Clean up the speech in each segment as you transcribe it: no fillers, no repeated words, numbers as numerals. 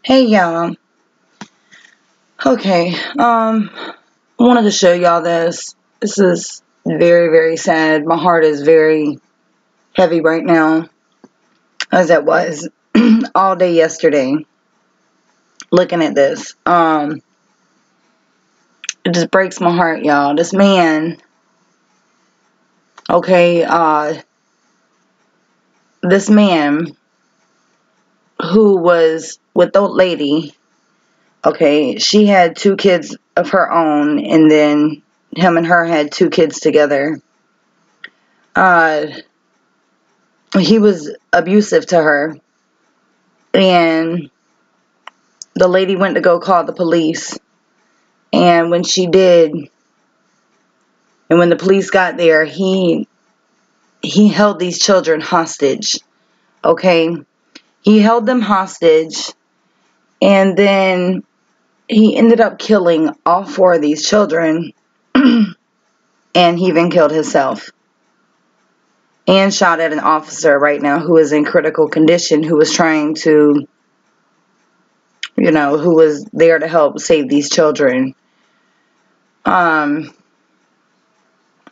Hey y'all. Okay, I wanted to show y'all this. This is very, very sad. My heart is very heavy right now, as it was all day yesterday. Looking at this, it just breaks my heart, y'all. This man, okay, this man who was with the lady. Okay, she had 2 kids of her own, and then him and her had 2 kids together. He was abusive to her, and the lady went to go call the police, and when she did, and when the police got there, he held these children hostage. Okay, he held them hostage, and then he ended up killing all 4 of these children, and he even killed himself, and shot at an officer right now who is in critical condition, who was trying to, who was there to help save these children. I'm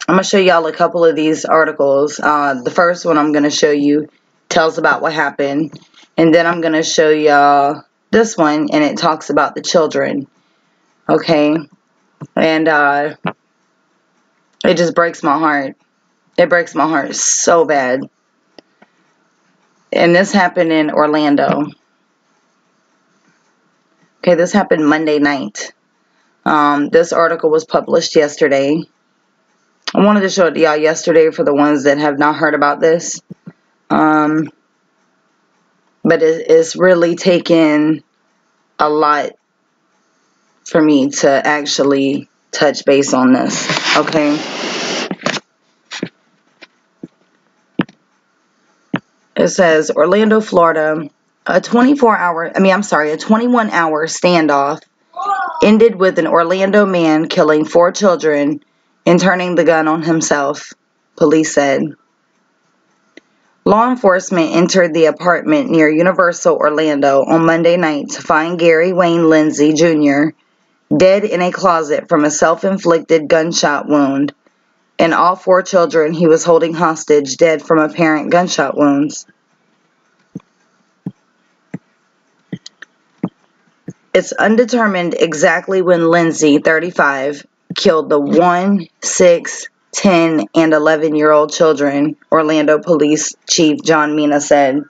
going to show y'all a couple of these articles. The first one I'm going to show you tells about what happened, and then I'm going to show y'all this one, and it talks about the children. Okay, and it just breaks my heart. It breaks my heart so bad. And this happened in Orlando. Okay, this happened Monday night. This article was published yesterday. I wanted to show it to y'all yesterday for the ones that have not heard about this. But it's really taken a lot for me to actually touch base on this. Okay. It says, Orlando, Florida, a 21-hour standoff ended with an Orlando man killing 4 children and turning the gun on himself, police said. Law enforcement entered the apartment near Universal Orlando on Monday night to find Gary Wayne Lindsay, Jr. dead in a closet from a self-inflicted gunshot wound, and all 4 children he was holding hostage dead from apparent gunshot wounds. It's undetermined exactly when Lindsay, 35, killed the 1, 6, 10, and 11-year-old children, Orlando Police Chief John Mina said.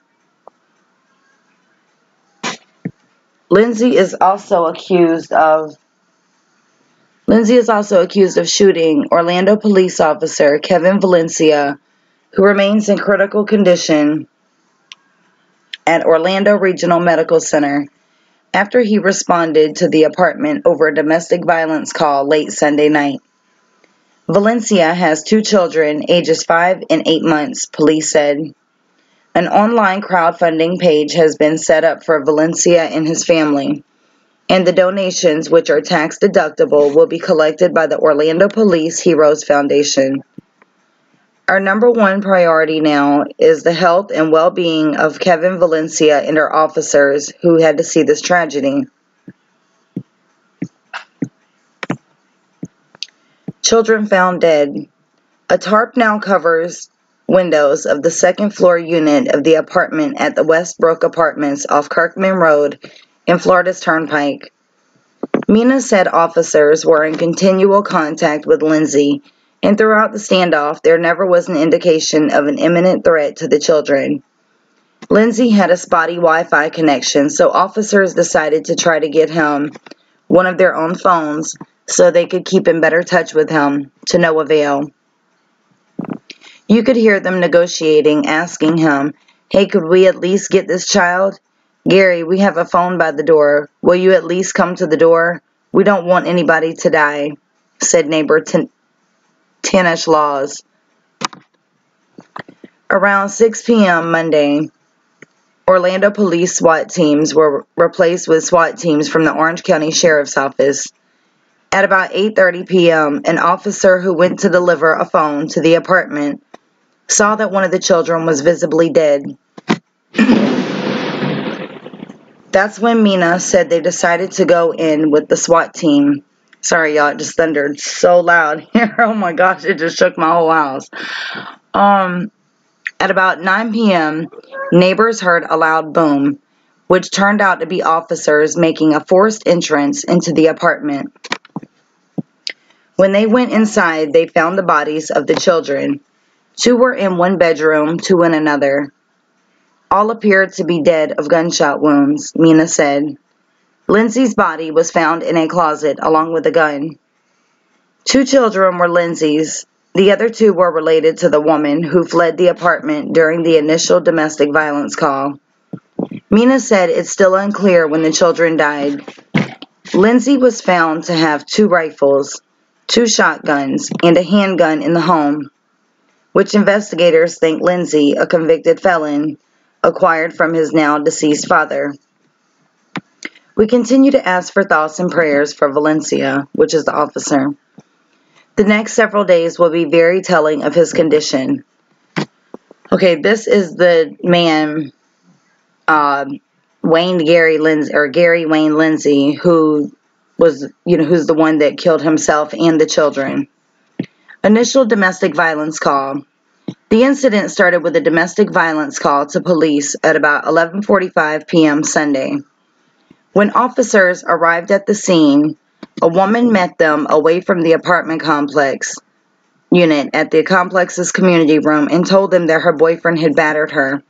Lindsay is also accused of shooting Orlando police officer Kevin Valencia, who remains in critical condition at Orlando Regional Medical Center after he responded to the apartment over a domestic violence call late Sunday night. Valencia has 2 children, ages 5 and 8 months, police said. An online crowdfunding page has been set up for Valencia and his family, and the donations, which are tax deductible, will be collected by the Orlando Police Heroes Foundation. Our number 1 priority now is the health and well-being of Kevin Valencia and our officers who had to see this tragedy. Children found dead. A tarp now covers windows of the 2nd floor unit of the apartment at the Westbrook Apartments off Kirkman Road in Florida's Turnpike. Mina said officers were in continual contact with Lindsay, and throughout the standoff, there never was an indication of an imminent threat to the children. Lindsay had a spotty Wi-Fi connection, so officers decided to try to get him one of their own phones so they could keep in better touch with him, to no avail. You could hear them negotiating, asking him, "Hey, could we at least get this child? Gary, we have a phone by the door. Will you at least come to the door? We don't want anybody to die," said neighbor Tanish Laws. Around 6 p.m. Monday, Orlando police SWAT teams were replaced with SWAT teams from the Orange County Sheriff's Office. At about 8:30 p.m., an officer who went to deliver a phone to the apartment saw that one of the children was visibly dead. That's when Mina said they decided to go in with the SWAT team. Sorry, y'all, it just thundered so loud here. Oh my gosh, it just shook my whole house. At about 9 p.m., neighbors heard a loud boom, which turned out to be officers making a forced entrance into the apartment. When they went inside, they found the bodies of the children. 2 were in one bedroom, 2 in another. All appeared to be dead of gunshot wounds, Mina said. Lindsay's body was found in a closet along with a gun. 2 children were Lindsay's. The other 2 were related to the woman who fled the apartment during the initial domestic violence call. Mina said it's still unclear when the children died. Lindsay was found to have 2 rifles, 2 shotguns, and a handgun in the home, which investigators think Lindsay, a convicted felon, acquired from his now deceased father. We continue to ask for thoughts and prayers for Valencia, which is the officer. The next several days will be very telling of his condition. Okay, this is the man, Gary Wayne Lindsay, who was, who's the one that killed himself and the children. Initial domestic violence call. The incident started with a domestic violence call to police at about 11:45 p.m. Sunday. When officers arrived at the scene, a woman met them away from the apartment complex unit at the complex's community room and told them that her boyfriend had battered her.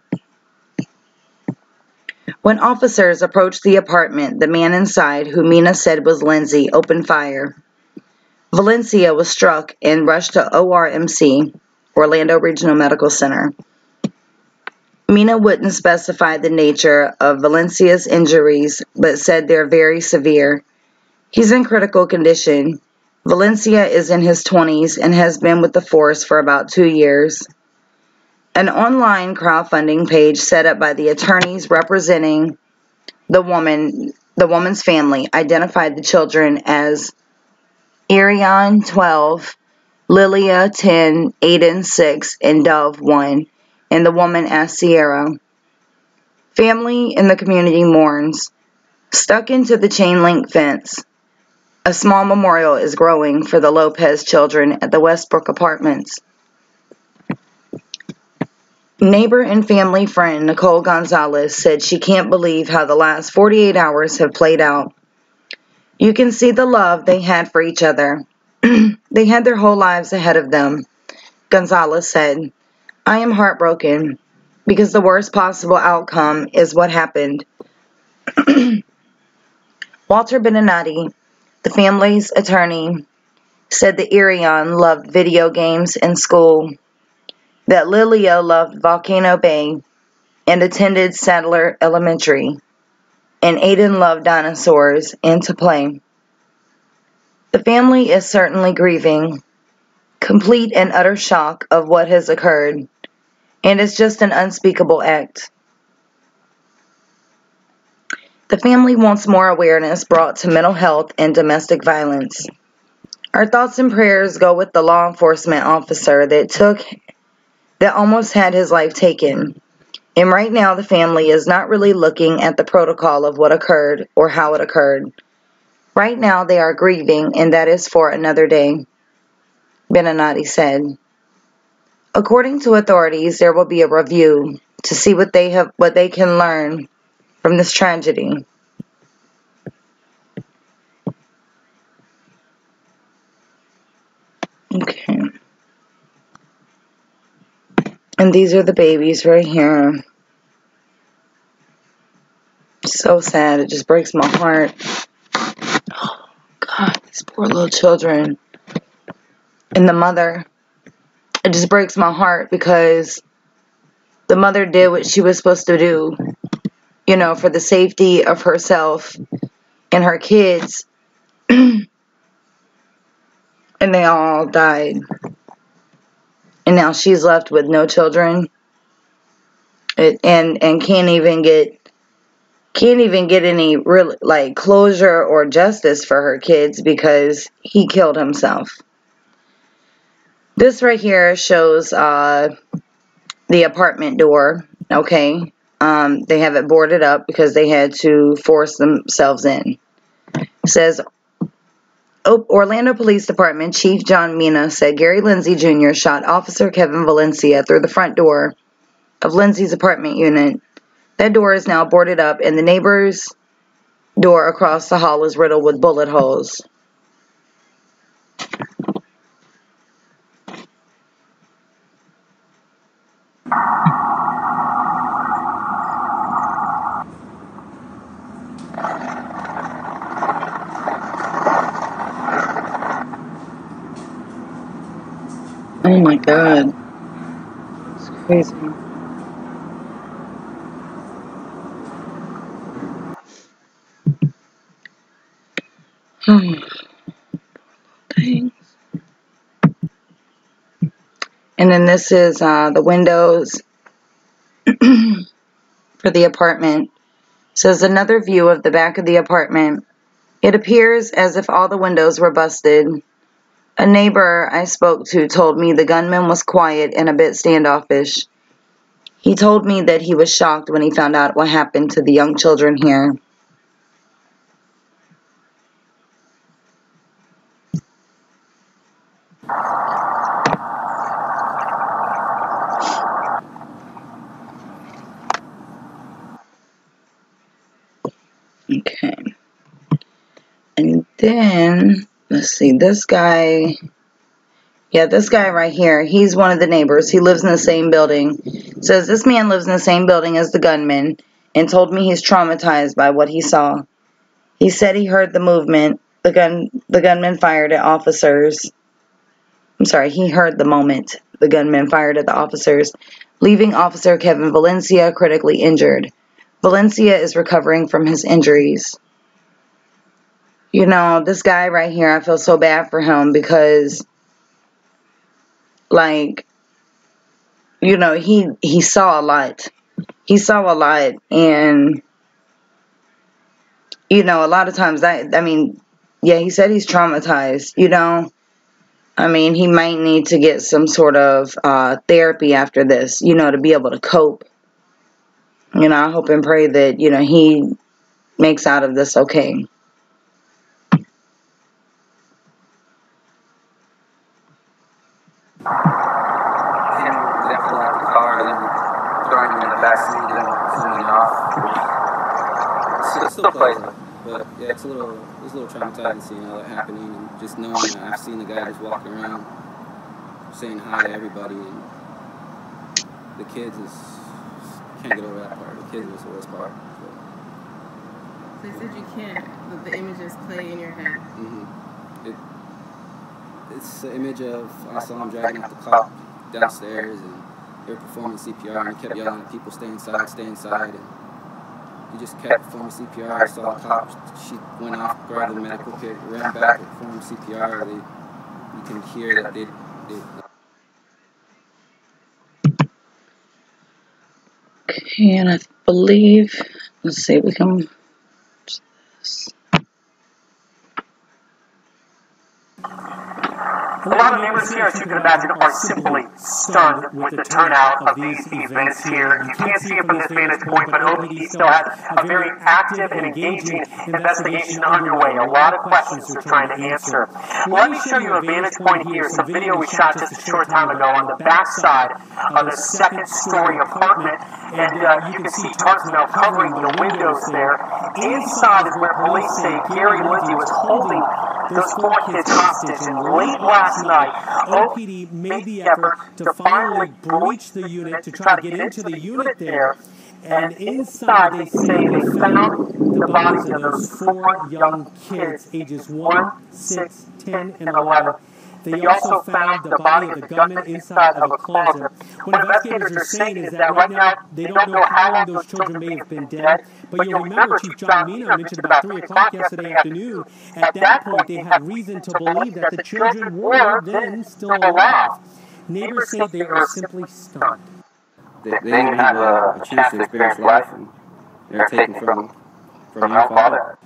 When officers approached the apartment, the man inside, who Mina said was Lindsay, opened fire. Valencia was struck and rushed to ORMC, Orlando Regional Medical Center. Mina wouldn't specify the nature of Valencia's injuries, but said they're very severe. He's in critical condition. Valencia is in his 20s and has been with the force for about 2 years. An online crowdfunding page set up by the attorneys representing the woman's family identified the children as Ariane 12, Lilia 10, Aiden 6, and Dove 1, and the woman as Sierra. Family in the community mourns. Stuck into the chain link fence, a small memorial is growing for the Lopez children at the Westbrook Apartments. Neighbor and family friend Nicole Gonzalez said she can't believe how the last 48 hours have played out. You can see the love they had for each other. They had their whole lives ahead of them, Gonzalez said. I am heartbroken because the worst possible outcome is what happened. Walter Beninati, the family's attorney, said that Ariane loved video games in school, that Lilia loved Volcano Bay and attended Sadler Elementary, and Aiden loved dinosaurs and to play. The family is certainly grieving, complete and utter shock of what has occurred, and it's just an unspeakable act. The family wants more awareness brought to mental health and domestic violence. Our thoughts and prayers go with the law enforcement officer that almost had his life taken. And right now the family is not really looking at the protocol of what occurred or how it occurred. Right now they are grieving, and that is for another day, Beninati said. According to authorities, there will be a review to see what they can learn from this tragedy. Okay. And these are the babies right here. So sad. It just breaks my heart. Oh, God, these poor little children. And the mother. It just breaks my heart because the mother did what she was supposed to do, for the safety of herself and her kids. And they all died. And now she's left with no children. And can't even get any real closure or justice for her kids because he killed himself. This right here shows the apartment door, okay? They have it boarded up because they had to force themselves in. It says, Orlando Police Department Chief John Mina said Gary Lindsay Jr. shot Officer Kevin Valencia through the front door of Lindsay's apartment unit. That door is now boarded up, and the neighbor's door across the hall is riddled with bullet holes. Oh my God. It's crazy. Dang. And then this is the windows for the apartment. It says another view of the back of the apartment. It appears as if all the windows were busted. A neighbor I spoke to told me the gunman was quiet and a bit standoffish. He told me that he was shocked when he found out what happened to the young children here. Okay. And then, let's see, this guy right here, he's one of the neighbors. He lives in the same building. It says this man lives in the same building as the gunman and told me he's traumatized by what he saw. He said he heard the movement the gunman fired at officers. He heard the moment the gunman fired at the officers, leaving Officer Kevin Valencia critically injured. Valencia is recovering from his injuries. You know, this guy right here, I feel so bad for him because, like, you know, he saw a lot. He saw a lot, and, you know, a lot of times, he said he's traumatized, you know. I mean, he might need to get some sort of therapy after this, you know, to be able to cope. You know, I hope and pray that, you know, he makes out of this okay. It still plays, but yeah, it's a little traumatizing seeing all that happening, and just knowing that I've seen the guy just walking around saying hi to everybody, and the kids can't get over that part. The kids was the worst part. So you said you can't. The images play in your head. It's the image of I saw him dragging out the cop downstairs, and they were performing CPR, and he kept yelling at people, stay inside, and he just kept performing CPR. I saw a cop, she went off, grabbed the medical kit, ran back and performed CPR. You can hear that they Okay, and I believe, let's see, we can A lot of neighbors here, as you can imagine, are simply stunned with the turnout of these events here. You can't see it from this vantage point, but OPD still has a very active and engaging investigation underway. A lot of questions they're trying to answer. Let me show you a vantage point here, some video we shot just a short time ago on the back side of the second-story apartment, and you can see tarps now covering the windows there. Inside is where police say Gary Lindsay was holding those 4 kids hostage, and late last night, OPD made the effort to finally breach the unit to try to get into the unit there, and inside they say they found the bodies of those 4 young kids, ages 1, 6, 10, and 11. They also found the body of the gunman inside of a closet. What investigators are saying is that right now they don't know how long those children may have been dead, but you'll remember Chief John Mina mentioned about 3 o'clock yesterday afternoon. At that point, they had reason to believe that the children were then still alive. Neighbors say they are simply stunned. They didn't have a chance to experience life, and they're taken from our father.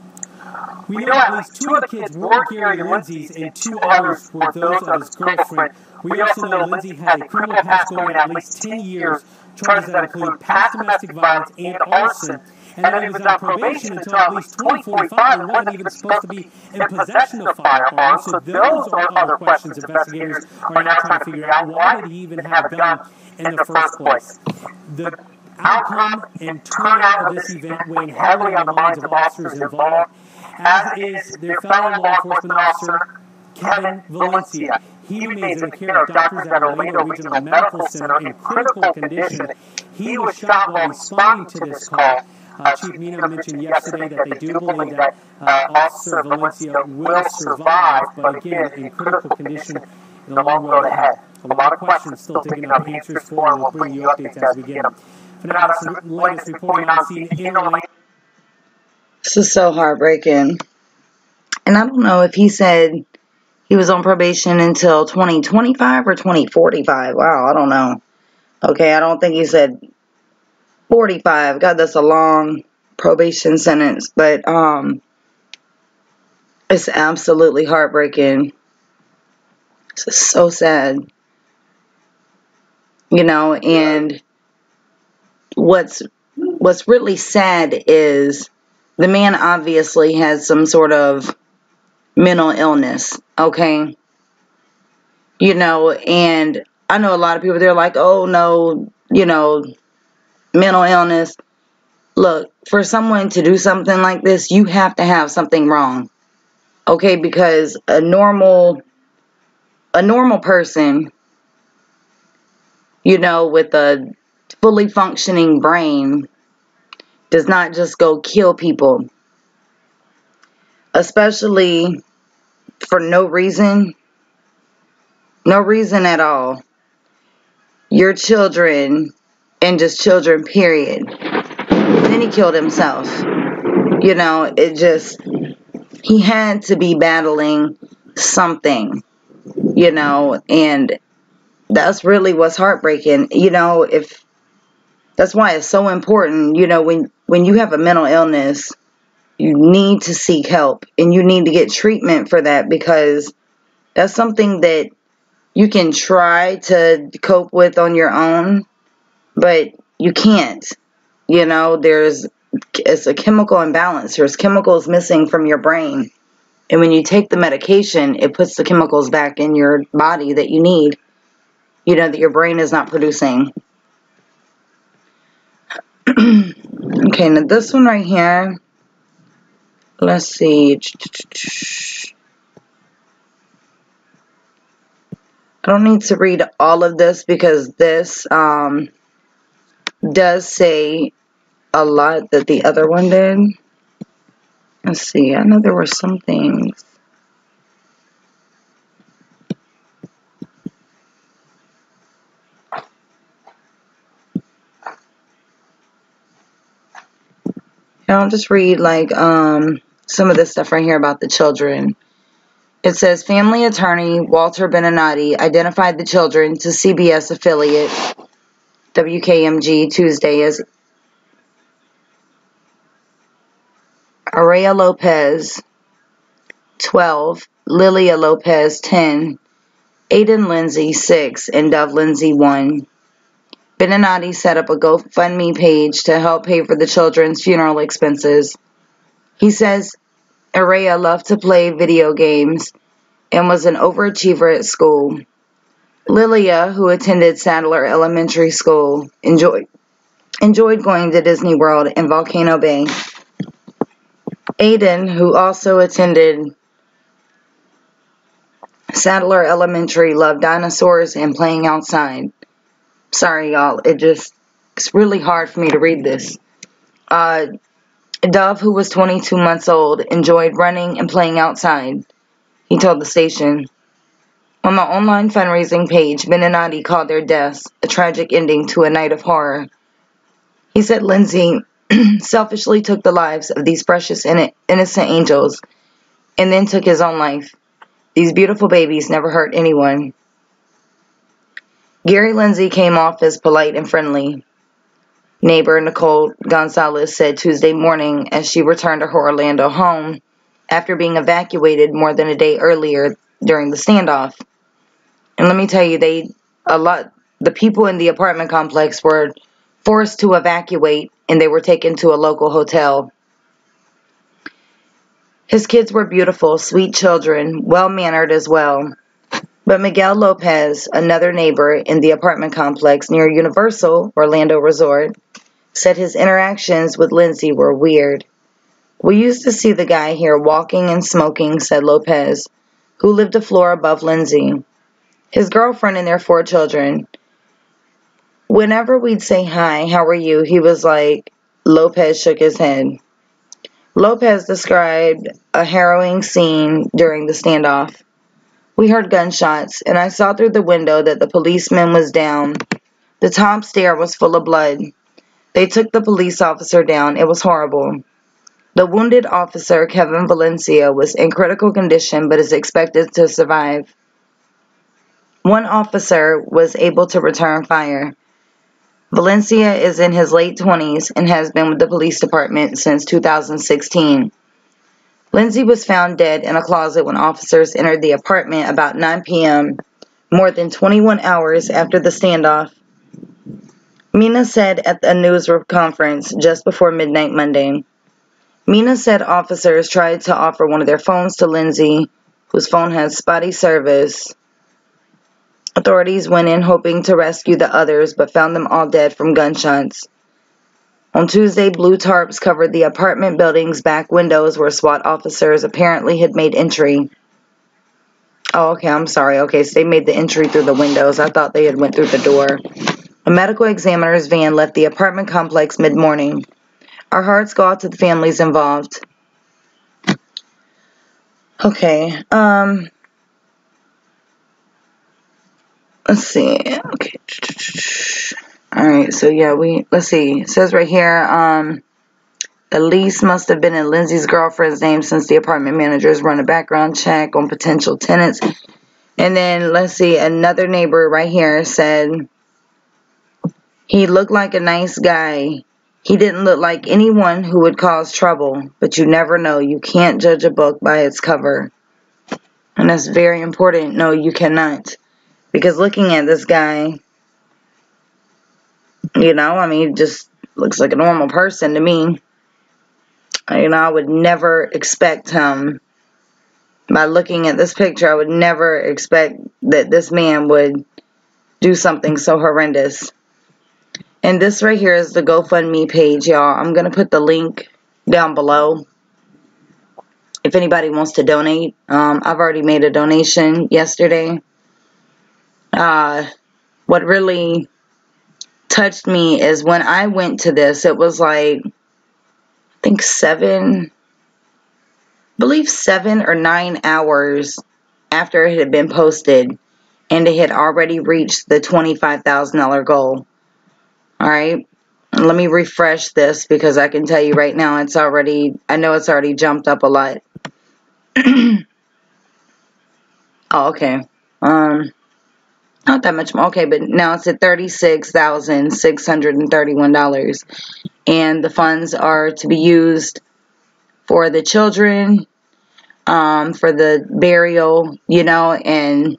We know at least 2 of the kids were Gary Lindsay's, and 2 others were those of his girlfriend. We also know Lindsay has a criminal past going at least 10 years charges that include past domestic violence and arson. And then he was on probation until at least 2045 and wasn't even supposed to be in possession of firearms. So those are other questions investigators are now trying to figure out. Why did he even have a gun in the first place? The outcome and turnout of this event weighing heavily on the minds of officers involved, as is their fellow law enforcement officer, Kevin Valencia. He remains in the care of doctors at Orlando Regional Medical Center in critical condition. He was shot while responding to this call. Chief Mina mentioned yesterday that they do believe that Officer Valencia will survive, but again, in critical condition and a long road ahead. A lot of questions still digging up answers for, and we'll bring you updates as we get them. For now, that's the latest reporting on scene in Orlando. This is so heartbreaking. And I don't know if he said he was on probation until 2025 or 2045. Wow, I don't know. Okay, I don't think he said 45. God, that's a long probation sentence. But it's absolutely heartbreaking. It's just so sad. You know, and what's really sad is the man obviously has some sort of mental illness, okay? You know, and I know a lot of people, they're like, oh no, you know, mental illness. Look, for someone to do something like this, you have to have something wrong, okay? Because a normal person, you know, with a fully functioning brain does not just go kill people, especially for no reason at all. Your children, and just children, period. Then he killed himself. You know, he had to be battling something, you know, and that's really what's heartbreaking. You know, that's why it's so important, you know, when you have a mental illness, you need to seek help and you need to get treatment for that, because that's something that you can try to cope with on your own, but you can't. You know, it's a chemical imbalance. There's chemicals missing from your brain. And when you take the medication, it puts the chemicals back in your body that you need, you know, that your brain is not producing. Okay, now this one right here, let's see. I don't need to read all of this because this does say a lot that the other one did. Let's see. I know there were some things. I'll just read like some of this stuff right here about the children. It says, family attorney Walter Beninati identified the children to CBS affiliate WKMG Tuesday as Araya Lopez, 12, Lilia Lopez, 10, Aiden Lindsay, 6, and Dove Lindsay, 1. Beninati set up a GoFundMe page to help pay for the children's funeral expenses. He says Araya loved to play video games and was an overachiever at school. Lilia, who attended Sadler Elementary School, enjoyed going to Disney World and Volcano Bay. Aiden, who also attended Sadler Elementary, loved dinosaurs and playing outside. Sorry, y'all. It's really hard for me to read this. Dove, who was 22 months old, enjoyed running and playing outside, he told the station. On the online fundraising page, Beninati called their deaths a tragic ending to a night of horror. He said Lindsay selfishly took the lives of these precious innocent angels and then took his own life. These beautiful babies never hurt anyone. Gary Lindsay came off as polite and friendly, neighbor Nicole Gonzalez said Tuesday morning as she returned to her Orlando home after being evacuated more than a day earlier during the standoff. And let me tell you, the people in the apartment complex were forced to evacuate, and they were taken to a local hotel. His kids were beautiful, sweet children, well-mannered as well. But Miguel Lopez, another neighbor in the apartment complex near Universal Orlando Resort, said his interactions with Lindsay were weird. "We used to see the guy here walking and smoking," said Lopez, who lived a floor above Lindsay. His girlfriend and their 4 children. Whenever we'd say, "Hi, how are you?" he was like, Lopez shook his head. Lopez described a harrowing scene during the standoff. "We heard gunshots, and I saw through the window that the policeman was down. The top stair was full of blood. They took the police officer down. It was horrible. The wounded officer, Kevin Valencia, was in critical condition but is expected to survive. One officer was able to return fire. Valencia is in his late 20s and has been with the police department since 2016. Lindsay was found dead in a closet when officers entered the apartment about 9 p.m., more than 21 hours after the standoff," Mina said at a news conference just before midnight Monday. Mina said officers tried to offer one of their phones to Lindsay, whose phone had spotty service. Authorities went in hoping to rescue the others, but found them all dead from gunshots. On Tuesday, blue tarps covered the apartment building's back windows where SWAT officers apparently had made entry. Oh, okay, I'm sorry. Okay, so they made the entry through the windows. I thought they had went through the door. A medical examiner's van left the apartment complex mid-morning. Our hearts go out to the families involved. Okay, let's see. Okay. Alright, so yeah, let's see. It says right here, the lease must have been in Lindsay's girlfriend's name since the apartment managers run a background check on potential tenants. And then, let's see, another neighbor right here said, "He looked like a nice guy. He didn't look like anyone who would cause trouble, but you never know. You can't judge a book by its cover." And that's very important. No, you cannot. Because looking at this guy, you know, I mean, he just looks like a normal person to me. You know, I would never expect him, by looking at this picture, I would never expect that this man would do something so horrendous. And this right here is the GoFundMe page, y'all. I'm going to put the link down below if anybody wants to donate. I've already made a donation yesterday. What really touched me is when I went to this, it was like, I think 7 or 9 hours after it had been posted, and it had already reached the $25,000 goal. Alright, let me refresh this because I can tell you right now I know it's already jumped up a lot. Oh, okay. Not that much more. Okay, but now it's at $36,631. And the funds are to be used for the children, for the burial, you know, and,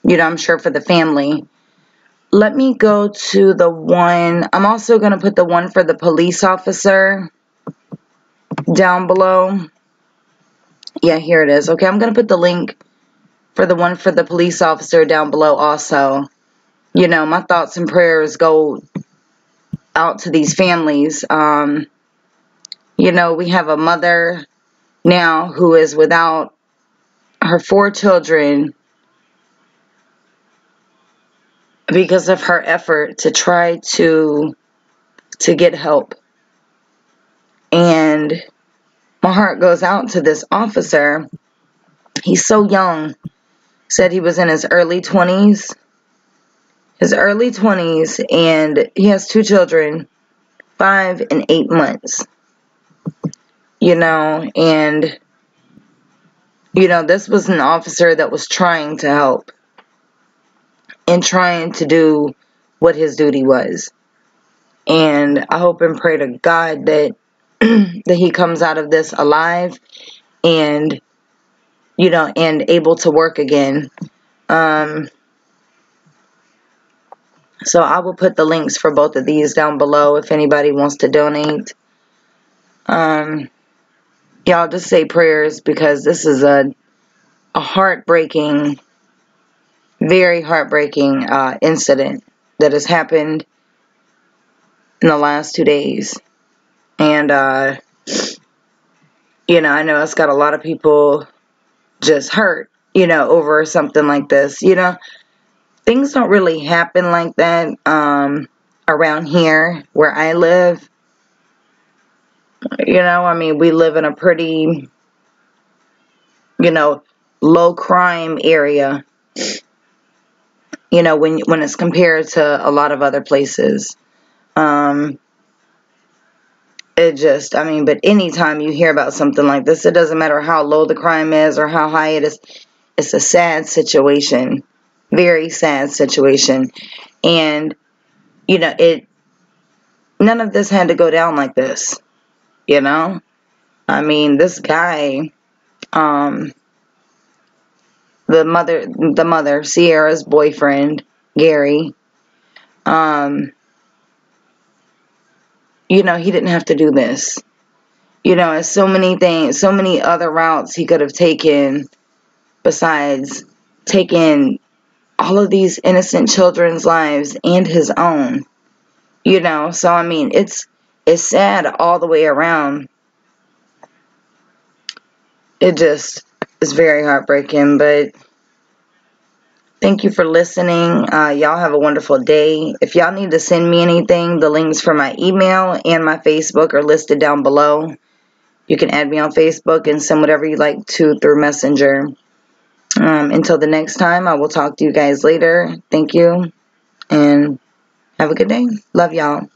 you know, I'm sure for the family. Let me go to the one, I'm also going to put the one for the police officer down below. Yeah, here it is. Okay, I'm going to put the link for the one for the police officer down below also. You know, my thoughts and prayers go out to these families. You know, we have a mother now who is without her 4 children because of her effort to try to get help. And my heart goes out to this officer. He's so young. Said he was in his early 20s. And he has 2 children, 5 and 8 months. You know, and, you know, this was an officer that was trying to help and trying to do what his duty was. And I hope and pray to God that that he comes out of this alive and, you know, and able to work again. I So I will put the links for both of these down below if anybody wants to donate. Y'all just say prayers, because this is a heartbreaking, very heartbreaking incident that has happened in the last 2 days. And, you know, I know it's got a lot of people just hurt, you know, over something like this. You know, things don't really happen like that around here where I live. You know, I mean, we live in a pretty, you know, low crime area, you know, when it's compared to a lot of other places. It just, I mean, but anytime you hear about something like this, it doesn't matter how low the crime is or how high it is, it's a sad situation. Very sad situation. And, you know, none of this had to go down like this, you know? I mean, this guy, the mother, Sierra's boyfriend, Gary, you know, he didn't have to do this. You know, there's so many things, so many other routes he could have taken besides taking all of these innocent children's lives and his own. You know, so I mean, it's sad all the way around. It just is very heartbreaking, but thank you for listening. Y'all have a wonderful day. If y'all need to send me anything, the links for my email and my Facebook are listed down below. You can add me on Facebook and send whatever you like to through Messenger. Until the next time, I will talk to you guys later. Thank you, and have a good day. Love y'all.